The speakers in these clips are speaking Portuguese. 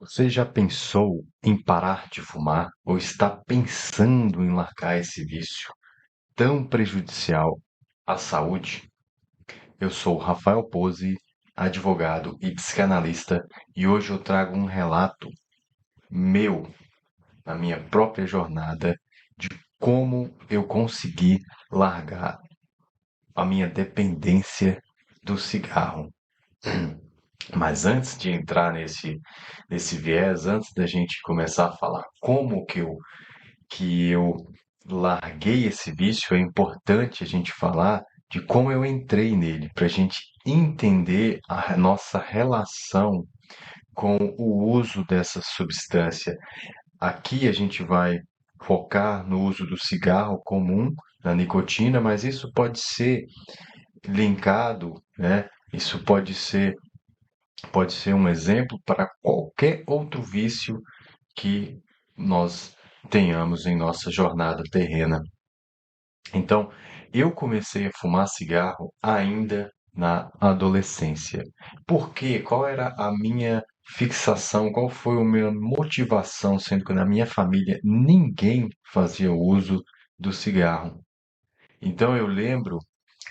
Você já pensou em parar de fumar ou está pensando em largar esse vício tão prejudicial à saúde? Eu sou Rafael Pose, advogado e psicanalista, e hoje eu trago um relato meu, na minha própria jornada, de como eu consegui largar a minha dependência do cigarro. Mas antes de entrar nesse viés, antes da gente começar a falar como que eu larguei esse vício, é importante a gente falar de como eu entrei nele, para a gente entender a nossa relação com o uso dessa substância. Aqui a gente vai focar no uso do cigarro comum, da nicotina, mas isso pode ser linkado, né? Isso pode ser um exemplo para qualquer outro vício que nós tenhamos em nossa jornada terrena. Então, eu comecei a fumar cigarro ainda na adolescência. Por quê? Qual era a minha fixação? Qual foi a minha motivação, sendo que na minha família ninguém fazia uso do cigarro? Então, eu lembro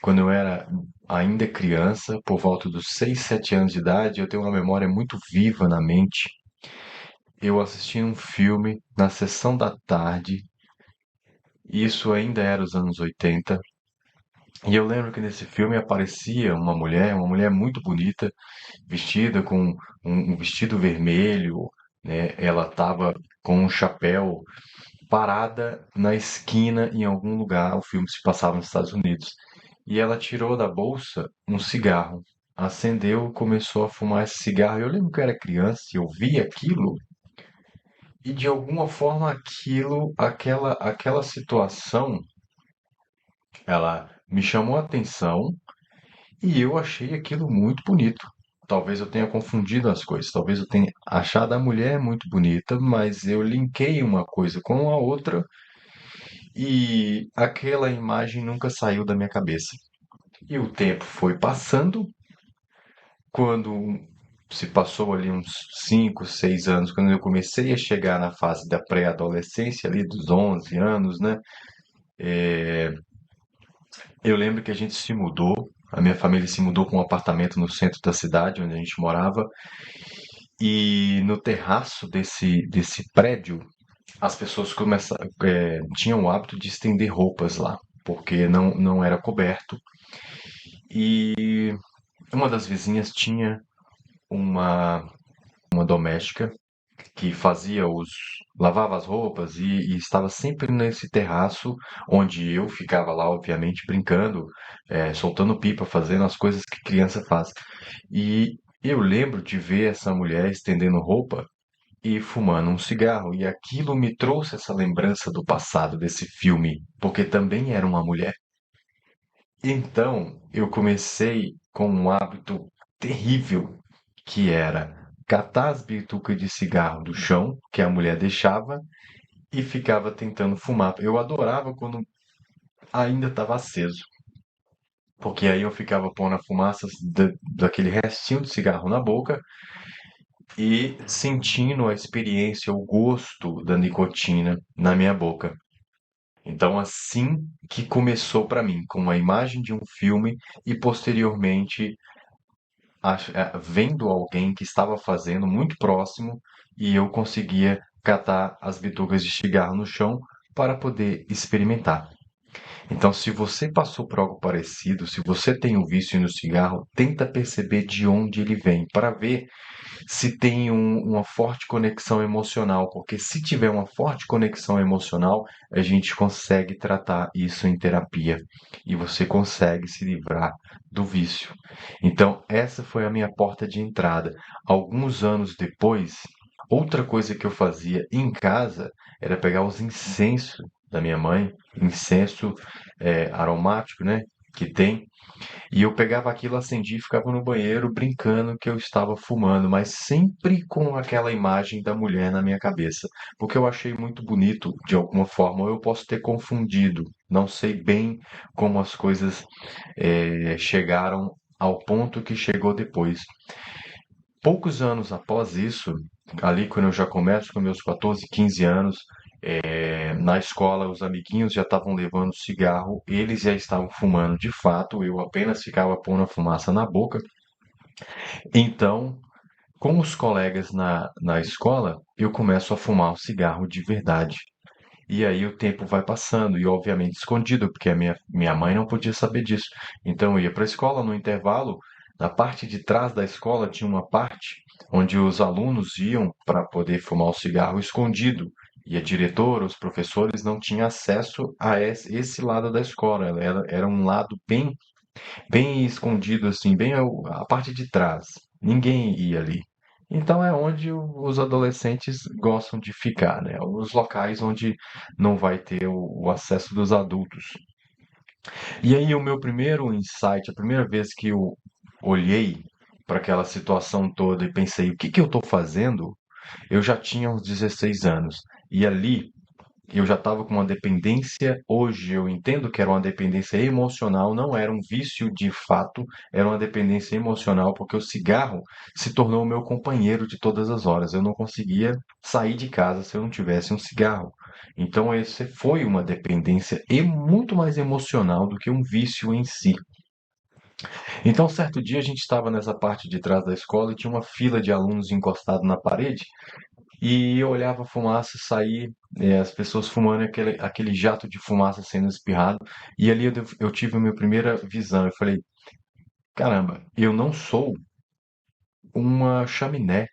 quando eu era ainda criança, por volta dos 6, 7 anos de idade, eu tenho uma memória muito viva na mente. Eu assisti um filme na sessão da tarde, isso ainda era os anos 80, e eu lembro que nesse filme aparecia uma mulher muito bonita, vestida com um vestido vermelho, né? Ela estava com um chapéu parada na esquina em algum lugar. O filme se passava nos Estados Unidos. E ela tirou da bolsa um cigarro, acendeu, começou a fumar esse cigarro. Eu lembro que eu era criança e eu vi aquilo, e de alguma forma aquela situação, ela me chamou a atenção e eu achei aquilo muito bonito. Talvez eu tenha confundido as coisas, talvez eu tenha achado a mulher muito bonita, mas eu linkei uma coisa com a outra e aquela imagem nunca saiu da minha cabeça. E o tempo foi passando. Quando se passou ali uns 5, 6 anos, quando eu comecei a chegar na fase da pré-adolescência, ali dos 11 anos, né? Eu lembro que a gente se mudou, a minha família se mudou para um apartamento no centro da cidade, onde a gente morava, e no terraço desse prédio, as pessoas tinham o hábito de estender roupas lá, porque não era coberto. E uma das vizinhas tinha uma, uma doméstica que lavava as roupas e estava sempre nesse terraço onde eu ficava lá, obviamente, brincando, soltando pipa, fazendo as coisas que criança faz. E eu lembro de ver essa mulher estendendo roupa e fumando um cigarro, e aquilo me trouxe essa lembrança do passado, desse filme, porque também era uma mulher. Então, eu comecei com um hábito terrível, que era catar as bitucas de cigarro do chão, que a mulher deixava, e ficava tentando fumar. Eu adorava quando ainda estava aceso, porque aí eu ficava pondo a fumaça daquele restinho de cigarro na boca e sentindo a experiência, o gosto da nicotina na minha boca. Então, assim que começou para mim, com a imagem de um filme e posteriormente vendo alguém que estava fazendo muito próximo e eu conseguia catar as bitucas de cigarro no chão para poder experimentar. Então, se você passou por algo parecido, se você tem um vício no cigarro, tenta perceber de onde ele vem, para ver se tem uma forte conexão emocional, porque se tiver uma forte conexão emocional, a gente consegue tratar isso em terapia e você consegue se livrar do vício. Então, essa foi a minha porta de entrada. Alguns anos depois, outra coisa que eu fazia em casa era pegar os incensos da minha mãe, incenso aromático, né? Que tem, e eu pegava aquilo, acendia e ficava no banheiro brincando que eu estava fumando, mas sempre com aquela imagem da mulher na minha cabeça, porque eu achei muito bonito de alguma forma, ou eu posso ter confundido, não sei bem como as coisas chegaram ao ponto que chegou depois. Poucos anos após isso, ali quando eu já começo com meus 14, 15 anos, na escola os amiguinhos já estavam levando cigarro, eles já estavam fumando de fato, eu apenas ficava pondo a fumaça na boca. Então, com os colegas na escola, eu começo a fumar o cigarro de verdade. E aí o tempo vai passando, e obviamente escondido, porque a minha mãe não podia saber disso. Então eu ia para a escola, no intervalo, na parte de trás da escola tinha uma parte onde os alunos iam para poder fumar o cigarro escondido. E a diretora, os professores não tinham acesso a esse lado da escola. Era um lado bem escondido, assim, bem a parte de trás. Ninguém ia ali. Então é onde os adolescentes gostam de ficar, né? Os locais onde não vai ter o acesso dos adultos. E aí o meu primeiro insight, a primeira vez que eu olhei para aquela situação toda e pensei, o que que eu estou fazendo? Eu já tinha uns 16 anos. E ali eu já estava com uma dependência. Hoje eu entendo que era uma dependência emocional, não era um vício de fato, era uma dependência emocional, porque o cigarro se tornou o meu companheiro de todas as horas. Eu não conseguia sair de casa se eu não tivesse um cigarro. Então, esse foi uma dependência e muito mais emocional do que um vício em si. Então, certo dia, a gente estava nessa parte de trás da escola e tinha uma fila de alunos encostado na parede. E eu olhava a fumaça sair, as pessoas fumando, aquele jato de fumaça sendo espirrado. E ali eu tive a minha primeira visão. Eu falei, caramba, eu não sou uma chaminé.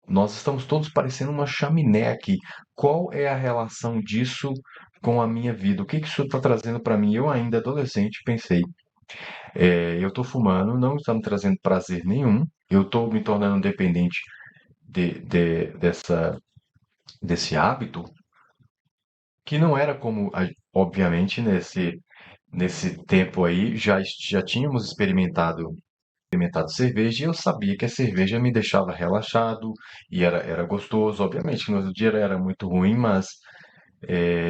Nós estamos todos parecendo uma chaminé aqui. Qual é a relação disso com a minha vida? O que que isso está trazendo para mim? Eu ainda adolescente pensei, eu estou fumando, não está me trazendo prazer nenhum. Eu estou me tornando dependente desse hábito que não era como, obviamente, nesse tempo aí, já tínhamos experimentado cerveja e eu sabia que a cerveja me deixava relaxado e era gostoso. Obviamente que no outro dia era muito ruim, mas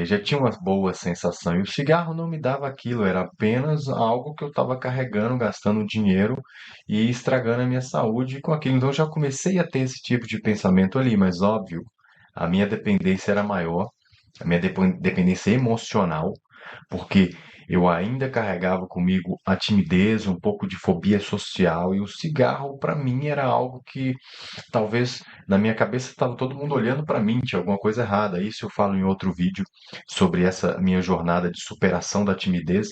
já tinha uma boa sensação. E o cigarro não me dava aquilo, era apenas algo que eu estava carregando, gastando dinheiro e estragando a minha saúde com aquilo. Então eu já comecei a ter esse tipo de pensamento ali, mas óbvio, a minha dependência era maior, a minha dependência emocional, porque eu ainda carregava comigo a timidez, um pouco de fobia social, e o cigarro para mim era algo que talvez na minha cabeça estava todo mundo olhando para mim, tinha alguma coisa errada. Isso eu falo em outro vídeo sobre essa minha jornada de superação da timidez,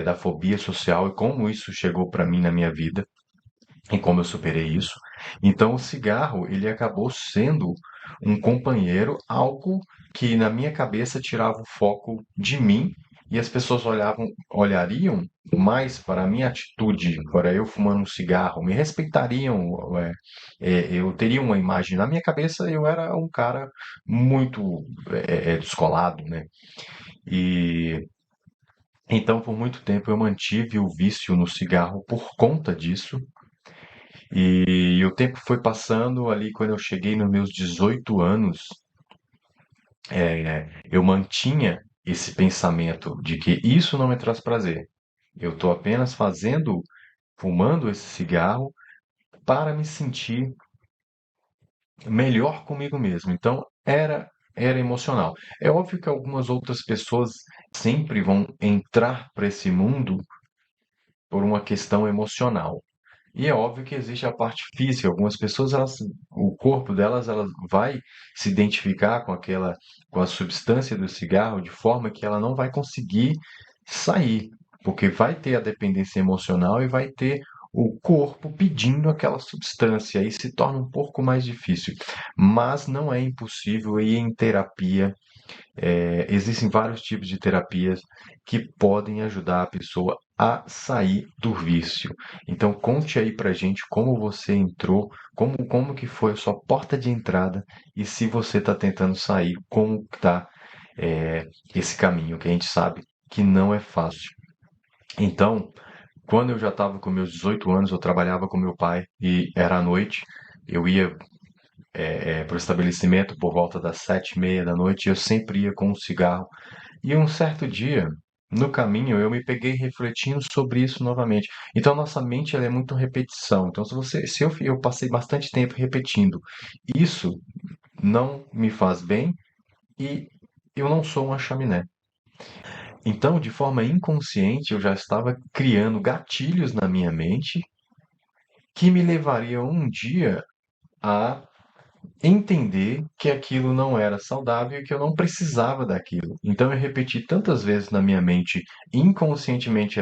da fobia social e como isso chegou para mim na minha vida e como eu superei isso. Então, o cigarro, ele acabou sendo um companheiro, algo que na minha cabeça tirava o foco de mim e as pessoas olhariam mais para a minha atitude, para eu fumando um cigarro, me respeitariam, eu teria uma imagem. Na minha cabeça, eu era um cara muito descolado, né? E então, por muito tempo, eu mantive o vício no cigarro por conta disso. E o tempo foi passando ali, quando eu cheguei nos meus 18 anos, eu mantinha esse pensamento de que isso não me traz prazer. Eu estou apenas fumando esse cigarro para me sentir melhor comigo mesmo. Então, era emocional. É óbvio que algumas outras pessoas sempre vão entrar para esse mundo por uma questão emocional. E é óbvio que existe a parte física. Algumas pessoas, o corpo delas, ela vai se identificar com a substância do cigarro de forma que ela não vai conseguir sair, porque vai ter a dependência emocional e vai ter o corpo pedindo aquela substância. Aí se torna um pouco mais difícil. Mas não é impossível ir em terapia. Existem vários tipos de terapias que podem ajudar a pessoa a sair do vício. Então conte aí pra gente como você entrou, como que foi a sua porta de entrada e se você está tentando sair, como está esse caminho que a gente sabe que não é fácil. Então, quando eu já estava com meus 18 anos, eu trabalhava com meu pai e era à noite. Eu ia para o estabelecimento por volta das 7:30 da noite e eu sempre ia com um cigarro. E um certo dia, No caminho, eu me peguei refletindo sobre isso novamente. Então, nossa mente ela é muito repetição. Então, se eu passei bastante tempo repetindo, isso não me faz bem e eu não sou uma chaminé. Então, de forma inconsciente, eu já estava criando gatilhos na minha mente que me levariam um dia a entender que aquilo não era saudável e que eu não precisava daquilo. Então eu repeti tantas vezes na minha mente, inconscientemente,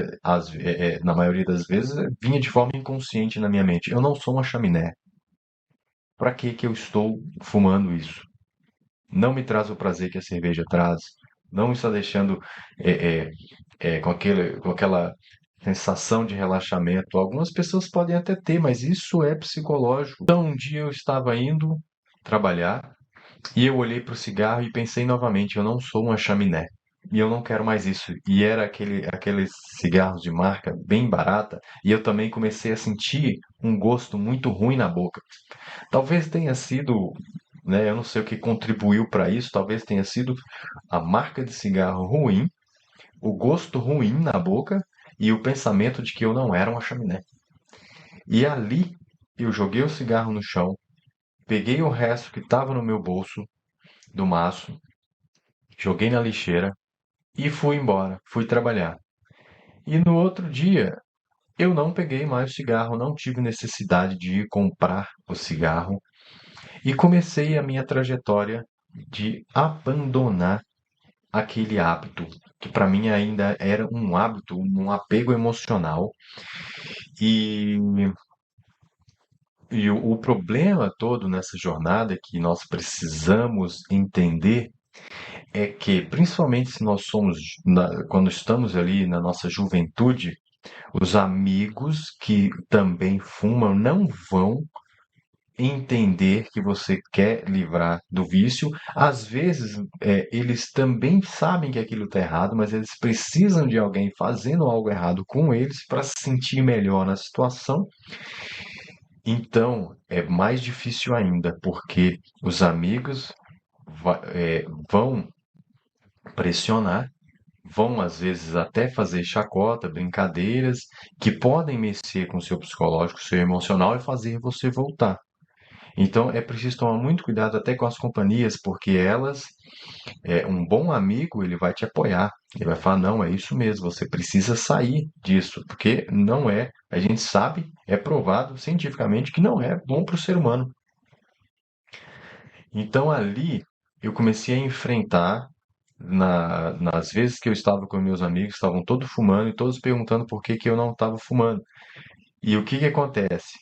na maioria das vezes, vinha de forma inconsciente na minha mente. Eu não sou uma chaminé. Para que que eu estou fumando isso? Não me traz o prazer que a cerveja traz. Não me está deixando é, é, com aquela sensação de relaxamento. Algumas pessoas podem até ter, mas isso é psicológico. Então, um dia eu estava indo trabalhar e eu olhei para o cigarro e pensei novamente: eu não sou uma chaminé. E eu não quero mais isso. E era aqueles cigarros de marca bem barata. E eu também comecei a sentir um gosto muito ruim na boca. Talvez tenha sido, né, eu não sei o que contribuiu para isso. Talvez tenha sido a marca de cigarro ruim, o gosto ruim na boca e o pensamento de que eu não era uma chaminé. E ali eu joguei o cigarro no chão, peguei o resto que estava no meu bolso do maço, joguei na lixeira e fui embora, fui trabalhar. E no outro dia eu não peguei mais o cigarro, não tive necessidade de ir comprar o cigarro e comecei a minha trajetória de abandonar aquele hábito, que para mim ainda era um hábito, um apego emocional. E, e o problema todo nessa jornada que nós precisamos entender é que, principalmente se nós somos, quando estamos ali na nossa juventude, os amigos que também fumam não vão entender que você quer livrar do vício. Às vezes, eles também sabem que aquilo está errado, mas eles precisam de alguém fazendo algo errado com eles para se sentir melhor na situação. Então, é mais difícil ainda, porque os amigos vão pressionar, vão às vezes até fazer chacota, brincadeiras, que podem mexer com o seu psicológico, seu emocional e fazer você voltar. Então é preciso tomar muito cuidado até com as companhias, porque um bom amigo, ele vai te apoiar. Ele vai falar, não, é isso mesmo, você precisa sair disso, porque não é, a gente sabe, é provado cientificamente que não é bom para o ser humano. Então ali eu comecei a enfrentar, nas vezes que eu estava com meus amigos, estavam todos fumando e todos perguntando por que que eu não estava fumando. E o que que acontece?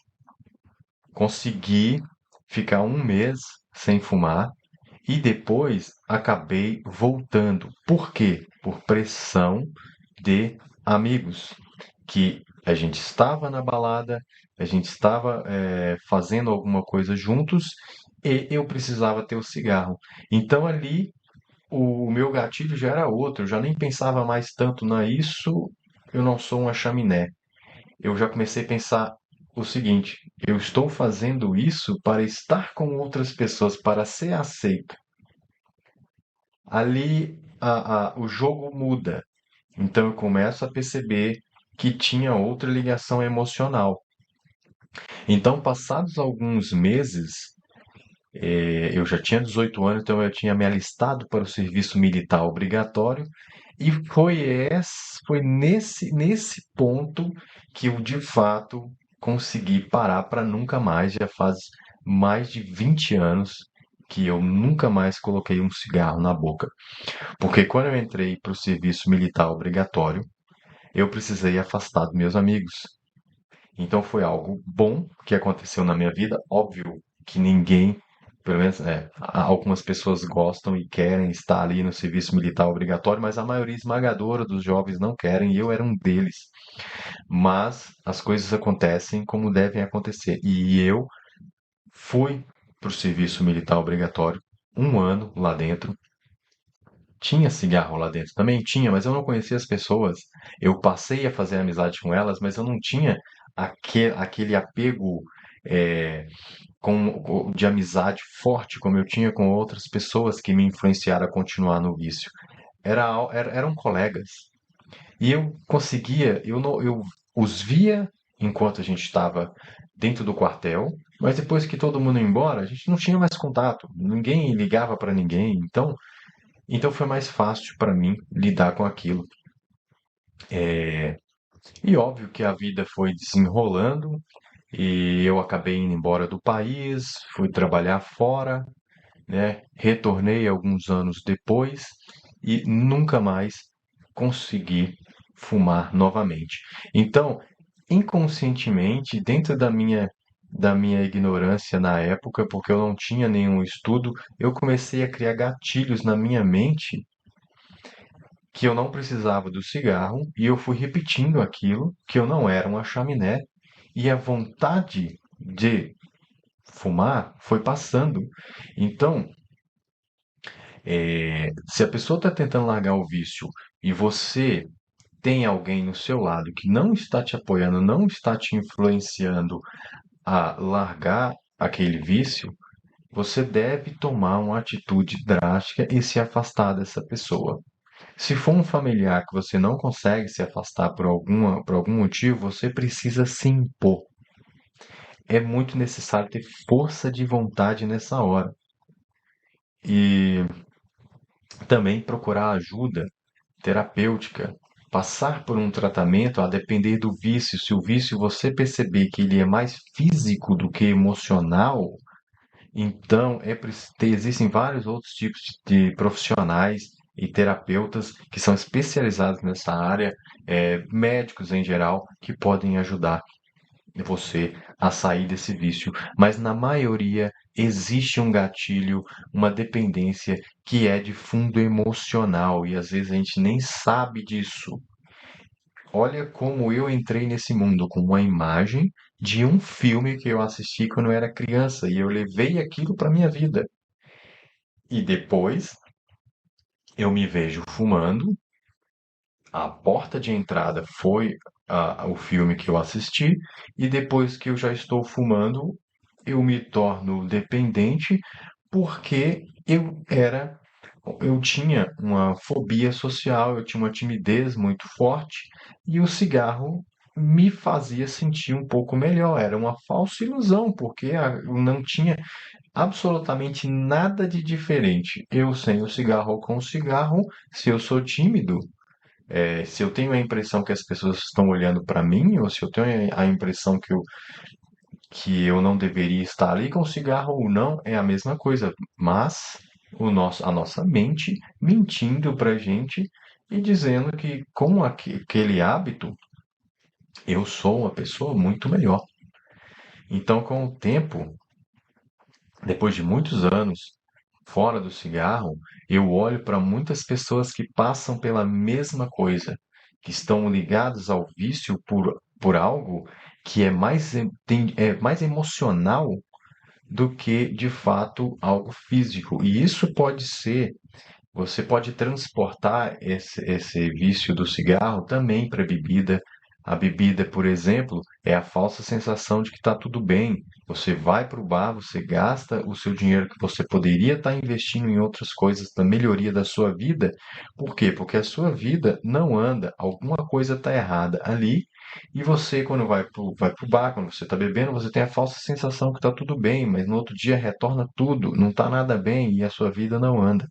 Consegui ficar um mês sem fumar e depois acabei voltando. Por quê? Por pressão de amigos. Que a gente estava na balada, a gente estava fazendo alguma coisa juntos e eu precisava ter o cigarro. Então ali o meu gatilho já era outro, eu já nem pensava mais tanto na isso, eu não sou uma chaminé. Eu já comecei a pensar o seguinte: eu estou fazendo isso para estar com outras pessoas, para ser aceito. Ali o jogo muda. Então eu começo a perceber que tinha outra ligação emocional. Então, passados alguns meses, eu já tinha 18 anos, então eu tinha me alistado para o serviço militar obrigatório. E foi nesse ponto que eu de fato consegui parar para nunca mais. Já faz mais de 20 anos que eu nunca mais coloquei um cigarro na boca. Porque quando eu entrei para o serviço militar obrigatório, eu precisei afastar dos meus amigos. Então foi algo bom que aconteceu na minha vida. Óbvio que ninguém, pelo menos, algumas pessoas gostam e querem estar ali no serviço militar obrigatório, mas a maioria esmagadora dos jovens não querem, e eu era um deles. Mas as coisas acontecem como devem acontecer. E eu fui para o serviço militar obrigatório, um ano lá dentro. Tinha cigarro lá dentro, também tinha, mas eu não conhecia as pessoas. Eu passei a fazer amizade com elas, mas eu não tinha aquele apego é, de amizade forte como eu tinha com outras pessoas que me influenciaram a continuar no vício. Eram colegas. E eu conseguia, eu não, eu os via enquanto a gente estava dentro do quartel, mas depois que todo mundo ia embora, a gente não tinha mais contato, ninguém ligava para ninguém, então foi mais fácil para mim lidar com aquilo. E óbvio que a vida foi desenrolando e eu acabei indo embora do país, fui trabalhar fora, né? Retornei alguns anos depois e nunca mais consegui fumar novamente. Então, inconscientemente, dentro da minha ignorância na época, porque eu não tinha nenhum estudo, eu comecei a criar gatilhos na minha mente que eu não precisava do cigarro e eu fui repetindo aquilo, que eu não era uma chaminé, e a vontade de fumar foi passando. Então, se a pessoa está tentando largar o vício e você tem alguém no seu lado que não está te apoiando, não está te influenciando a largar aquele vício, você deve tomar uma atitude drástica e se afastar dessa pessoa. Se for um familiar que você não consegue se afastar por algum motivo, você precisa se impor. É muito necessário ter força de vontade nessa hora. E também procurar ajuda terapêutica, passar por um tratamento a depender do vício. Se o vício você perceber que ele é mais físico do que emocional, então existem vários outros tipos de profissionais e terapeutas que são especializados nessa área, médicos em geral, que podem ajudar você a sair desse vício. Mas na maioria existe um gatilho, uma dependência que é de fundo emocional e às vezes a gente nem sabe disso. Olha como eu entrei nesse mundo com uma imagem de um filme que eu assisti quando eu era criança e eu levei aquilo para minha vida. E depois eu me vejo fumando. A porta de entrada foi o filme que eu assisti, e depois que eu já estou fumando, eu me torno dependente porque eu tinha uma fobia social, eu tinha uma timidez muito forte e o cigarro me fazia sentir um pouco melhor. Era uma falsa ilusão, porque eu não tinha absolutamente nada de diferente. Eu sem o cigarro ou com o cigarro, se eu sou tímido, se eu tenho a impressão que as pessoas estão olhando para mim, ou se eu tenho a impressão que eu não deveria estar ali com cigarro ou não, é a mesma coisa. Mas a nossa mente mentindo para a gente e dizendo que com aquele hábito eu sou uma pessoa muito melhor. Então, com o tempo, depois de muitos anos fora do cigarro, eu olho para muitas pessoas que passam pela mesma coisa, que estão ligadas ao vício por algo que é mais emocional do que de fato algo físico. E isso pode ser, você pode transportar esse vício do cigarro também para a bebida. A bebida, por exemplo, é a falsa sensação de que está tudo bem. Você vai para o bar, você gasta o seu dinheiro que você poderia estar investindo em outras coisas para melhoria da sua vida. Por quê? Porque a sua vida não anda, alguma coisa está errada ali. E você, quando vai pro bar, quando você está bebendo, você tem a falsa sensação que está tudo bem, mas no outro dia retorna tudo, não está nada bem e a sua vida não anda.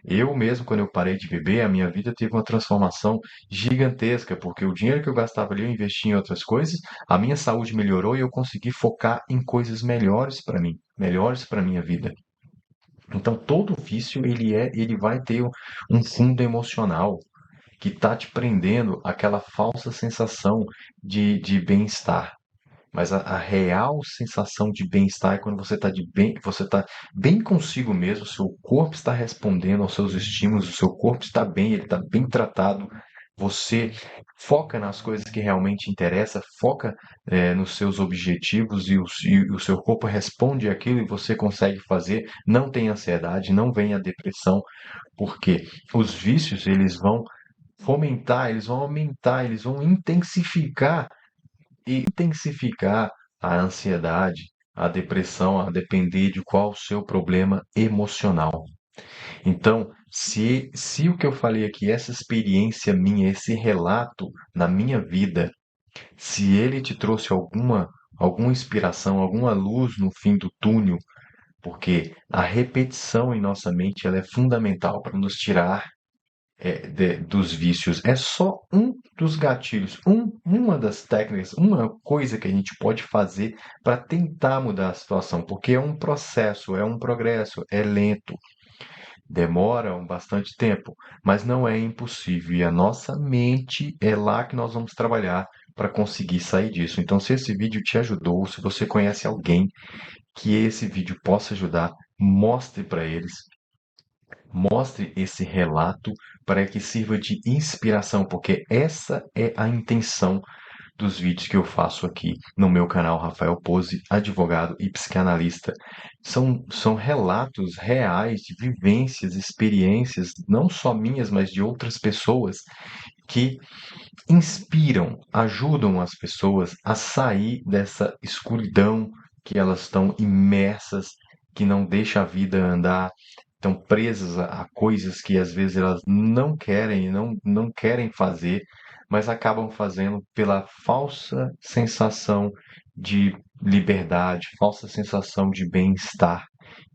Eu mesmo, quando eu parei de beber, a minha vida teve uma transformação gigantesca, porque o dinheiro que eu gastava ali eu investi em outras coisas, a minha saúde melhorou e eu consegui focar em coisas melhores para mim, melhores para minha vida. Então, todo vício ele vai ter um fundo emocional que está te prendendo àquela falsa sensação de bem-estar. Mas a real sensação de bem-estar é quando você está bem consigo mesmo, seu corpo está respondendo aos seus estímulos, o seu corpo está bem, ele está bem tratado. Você foca nas coisas que realmente interessam, foca nos seus objetivos e o seu corpo responde aquilo e você consegue fazer. Não tem ansiedade, não vem a depressão, porque os vícios eles vão fomentar, eles vão aumentar, eles vão intensificar a ansiedade, a depressão, a depender de qual o seu problema emocional. Então, Se o que eu falei aqui, essa experiência minha, esse relato na minha vida, se ele te trouxe alguma inspiração, alguma luz no fim do túnel, porque a repetição em nossa mente ela é fundamental para nos tirar dos vícios. É só um dos gatilhos, uma das técnicas, uma coisa que a gente pode fazer para tentar mudar a situação, porque é um processo, é um progresso, é lento, demora bastante tempo, mas não é impossível. E a nossa mente é lá que nós vamos trabalhar para conseguir sair disso. Então, se esse vídeo te ajudou, se você conhece alguém que esse vídeo possa ajudar, mostre para eles. Mostre esse relato para que sirva de inspiração, porque essa é a intenção dos vídeos que eu faço aqui no meu canal Rafael Pose, advogado e psicanalista. São relatos reais de vivências, experiências, não só minhas, mas de outras pessoas, que inspiram, ajudam as pessoas a sair dessa escuridão que elas estão imersas, que não deixa a vida andar, estão presas a coisas que às vezes elas não querem, não querem fazer, mas acabam fazendo pela falsa sensação de liberdade, falsa sensação de bem-estar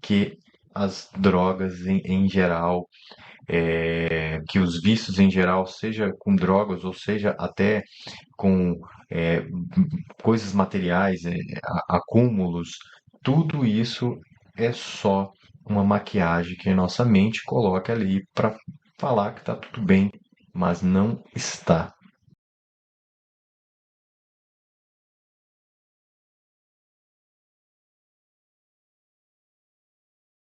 que as drogas em geral que os vícios em geral, seja com drogas ou seja até com é, coisas materiais, acúmulos, tudo isso é só uma maquiagem que a nossa mente coloca ali para falar que está tudo bem, mas não está.